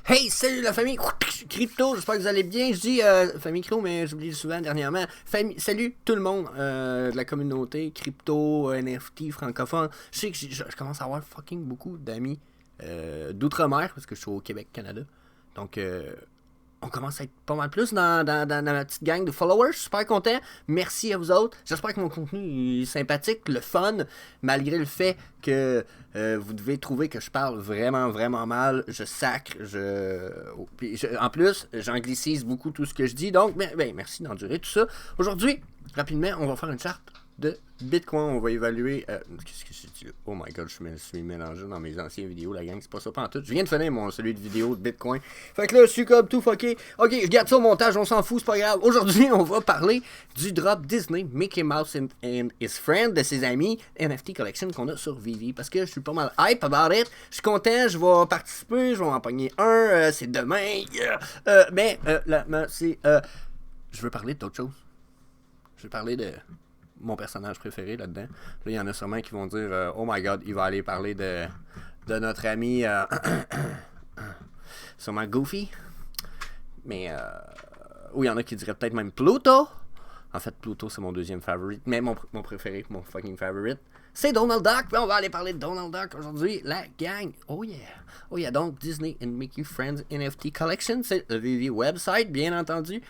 Hey, salut la famille crypto, j'espère que vous allez bien. Je dis famille crypto, mais j'oublie souvent dernièrement. Salut tout le monde de la communauté crypto, NFT, francophone. Je sais que je commence à avoir fucking beaucoup d'amis d'outre-mer, parce que je suis au Québec, Canada. Donc, on commence à être pas mal plus dans ma petite gang de followers. Super content. Merci à vous autres. J'espère que mon contenu est sympathique, le fun, malgré le fait que vous devez trouver que je parle vraiment, vraiment mal. Je sacre. En plus, j'anglicise beaucoup tout ce que je dis. Donc, merci d'endurer tout ça. Aujourd'hui, rapidement, on va faire une charte de Bitcoin. On va évaluer. Qu'est-ce que j'ai dit là? Oh my god, je me suis mélangé dans mes anciennes vidéos, la gang. C'est pas ça pantoute. Je viens de finir celui de vidéo de Bitcoin. Fait que là, je suis comme tout fucké. Ok, je garde ça au montage, on s'en fout, c'est pas grave. Aujourd'hui, on va parler du drop Disney, Mickey Mouse and His Friend, de ses amis, NFT Collection qu'on a sur Vivi. Parce que je suis pas mal hype about it. Je suis content, je vais participer, je vais en pogner un. C'est demain. Je veux parler d'autre chose. Je veux parler de mon personnage préféré là-dedans. Là, il y en a sûrement qui vont dire oh my god, il va aller parler de notre ami sûrement Goofy. Mais ou il y en a qui diraient peut-être même Pluto. En fait, Pluto, c'est mon deuxième favorite. Mais mon préféré, mon fucking favorite, c'est Donald Duck. Puis on va aller parler de Donald Duck aujourd'hui. La gang. Oh yeah. Oh yeah. Donc, Disney and Mickey Friends NFT Collection. C'est le VV website, bien entendu.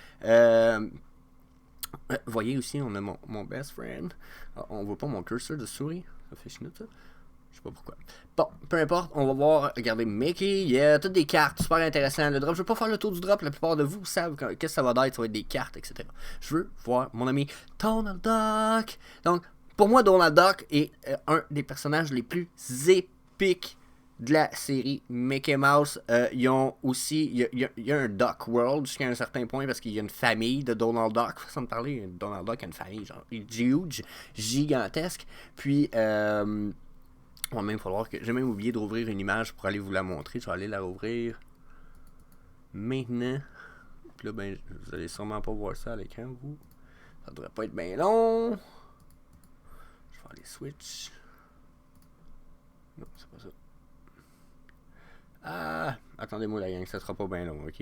Voyez aussi, on a mon best friend. On voit pas mon curseur de souris. Ça fait chinois, ça. Je sais pas pourquoi. Bon, peu importe, on va voir. Regardez, Mickey, il y a toutes des cartes, super intéressant. Le drop, je vais pas faire le tour du drop, la plupart de vous savent qu'est-ce que ça va être, ça va être des cartes, etc. Je veux voir mon ami Donald Duck. Donc, pour moi, Donald Duck est un des personnages les plus épiques de la série Mickey Mouse. Ils ont aussi, il y a un Duck World jusqu'à un certain point parce qu'il y a une famille de Donald Duck, façon de parler. Donald Duck a une famille genre huge, gigantesque. Puis il va même falloir que j'ai même oublié d'ouvrir une image pour aller vous la montrer. Je vais aller la rouvrir maintenant. Puis là, ben, vous allez sûrement pas voir ça à l'écran, vous. Ça devrait pas être bien long. Je vais aller switch. Non, c'est pas ça. Ah, attendez-moi la gang, ça sera pas bien long, ok?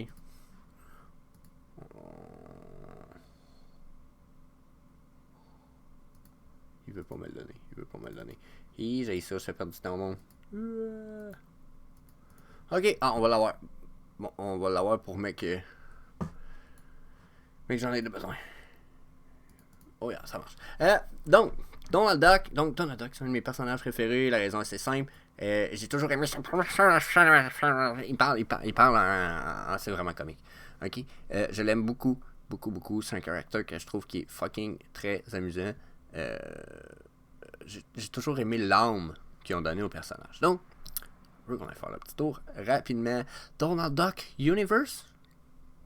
Il veut pas me le donner. Et j'ai ça, je fais perdre du temps au monde. Ok, on va l'avoir. Bon, on va l'avoir pour mec. Mais j'en ai besoin. Oh yeah, ça marche. Donc, Donald Duck, c'est un de mes personnages préférés. La raison est assez simple. J'ai toujours aimé son. Il parle en c'est vraiment comique. Ok? Je l'aime beaucoup. C'est un caractère que je trouve qui est fucking très amusant. J'ai toujours aimé l'âme qu'ils ont donné au personnage. Donc, je veux qu'on aille faire le petit tour rapidement. Donald Duck Universe.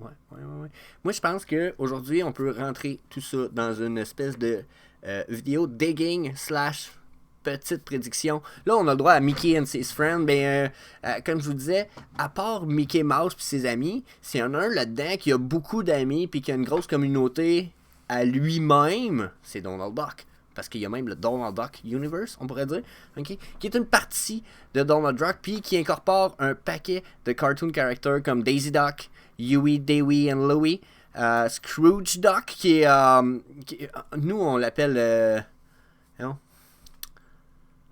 Ouais. Moi, je pense qu'aujourd'hui, on peut rentrer tout ça dans une espèce de vidéo digging / petite prédiction. Là, on a le droit à Mickey and his friend. Comme je vous disais, à part Mickey Mouse et ses amis, s'il y en a un là-dedans qui a beaucoup d'amis puis qui a une grosse communauté à lui-même, c'est Donald Duck. Parce qu'il y a même le Donald Duck Universe, on pourrait dire, okay? Qui est une partie de Donald Duck, puis qui incorpore un paquet de cartoon characters comme Daisy Duck, Huey, Dewey and Louie, Scrooge Duck, qui est, nous on l'appelle, non?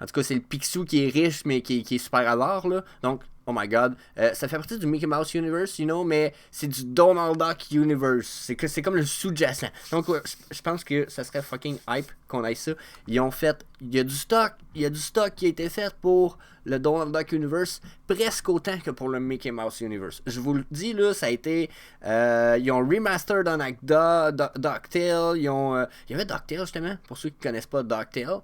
En tout cas, c'est le Picsou qui est riche, mais qui est super avare, là. Donc, oh my god. Ça fait partie du Mickey Mouse Universe, mais c'est du Donald Duck Universe. C'est comme le sous-jacent. Donc, je pense que ça serait fucking hype qu'on aille ça. Ils ont fait. Il y a du stock qui a été fait pour le Donald Duck Universe presque autant que pour le Mickey Mouse Universe. Je vous le dis, là, ça a été. Ils ont remastered dans DuckTale. Il y avait DuckTale, justement, pour ceux qui ne connaissent pas DuckTale.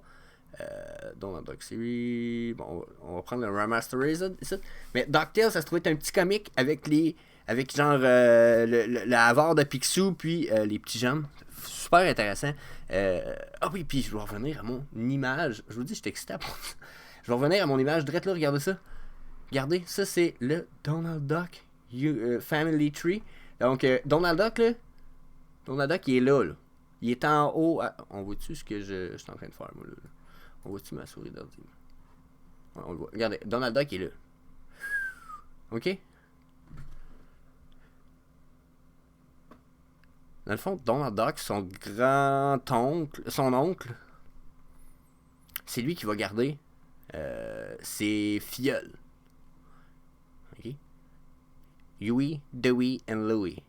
Donald Duck Series. Bon, on va prendre le remasterized ici. Mais DuckTales, ça se trouvait être un petit comique avec genre le avare de Picsou puis les petits jeunes. Super intéressant. Oui, puis je vais revenir à mon image. Je vous dis, je suis excité à prendre ça. Je vais revenir à mon image direct là, regardez ça. Regardez, ça c'est le Donald Duck Family Tree. Donc, Donald Duck, là. Donald Duck, il est là. Il est en haut. On voit-tu ce que je suis en train de faire, moi, là? On voit-tu ma souris d'ordi? On le voit. Regardez, Donald Duck est là. Ok? Dans le fond, Donald Duck, son grand-oncle, son oncle, c'est lui qui va garder ses filleuls. OK? Huey, Dewey et Louie.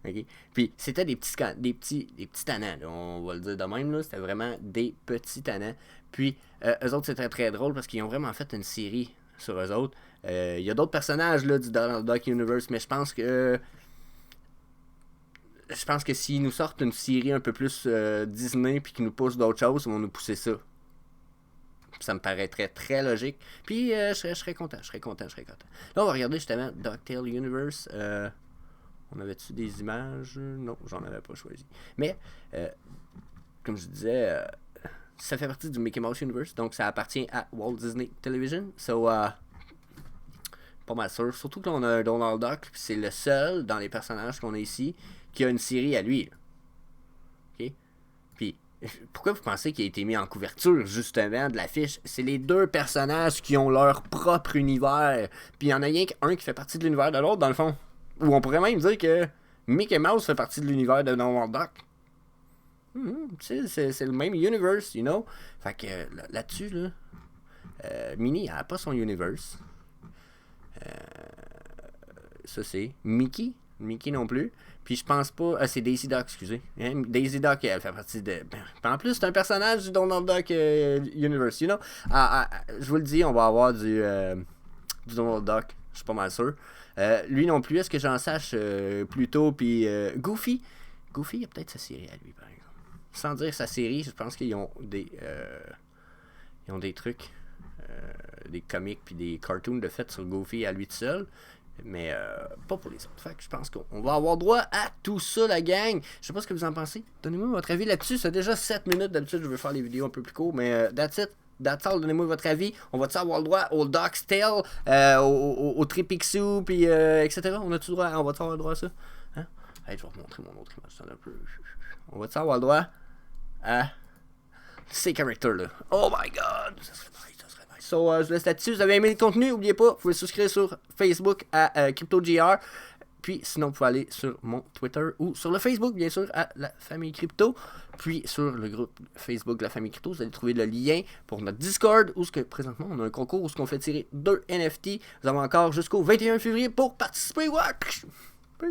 OK? Puis c'était des petits tannants, là, on va le dire de même, là. C'était vraiment des petits tannants. Puis eux autres, c'était très drôle parce qu'ils ont vraiment fait une série sur eux autres. Il y a d'autres personnages là, du Donald Duck Universe, mais je pense que s'ils nous sortent une série un peu plus Disney puis qu'ils nous poussent d'autres choses, ils vont nous pousser ça. Ça me paraîtrait très logique. Puis je serais content. Là, on va regarder justement DuckTales Universe. On avait-tu des images? Non, j'en avais pas choisi. Mais, comme je disais, ça fait partie du Mickey Mouse Universe, donc ça appartient à Walt Disney Television. So, pas mal sûr. Surtout que là, on a un Donald Duck, puis c'est le seul dans les personnages qu'on a ici qui a une série à lui. OK? Puis, pourquoi vous pensez qu'il a été mis en couverture, justement, de l'affiche? C'est les deux personnages qui ont leur propre univers. Puis, il y en a rien qu'un qui fait partie de l'univers de l'autre, dans le fond. Ou on pourrait même dire que Mickey Mouse fait partie de l'univers de Donald Duck. C'est le même universe, you know? Fait que là-dessus, là, Minnie, elle n'a pas son universe. Ça, c'est Mickey non plus. Puis je pense pas... c'est Daisy Duck, excusez. Hein? Daisy Duck, elle fait partie de... En plus, c'est un personnage du Donald Duck Universe, you know? Je vous le dis, on va avoir du Donald Duck. Je suis pas mal sûr. Lui non plus, est-ce que j'en sache plus tôt? Puis Goofy, il a peut-être sa série à lui, par exemple. Sans dire sa série, je pense qu'ils ont des trucs, des comics puis des cartoons de fait sur Goofy à lui tout seul. Mais pas pour les autres. Fait que je pense qu'on va avoir droit à tout ça, la gang. Je sais pas ce que vous en pensez. Donnez-moi votre avis là-dessus. C'est déjà 7 minutes. D'habitude, je veux faire les vidéos un peu plus courtes. Mais that's it. That's all. Donnez-moi votre avis. On va-tu avoir le droit au Duck's Tale, au Tripixou, puis etc. On va-tu avoir le droit à ça? Hein? Hey, je vais vous montrer mon autre image. Un peu. On va-tu avoir le droit à ces characters-là? Oh my god! Ça serait nice. So, je vous laisse là-dessus. Si vous avez aimé le contenu, n'oubliez pas, vous pouvez souscrire sur Facebook à CryptoGR. Puis sinon, vous pouvez aller sur mon Twitter ou sur le Facebook, bien sûr, à la famille Crypto. Puis sur le groupe Facebook de la famille Crypto, vous allez trouver le lien pour notre Discord, où présentement on a un concours où on fait tirer 2 NFT. Vous avez encore jusqu'au 21 février pour participer. Ouais. Peace.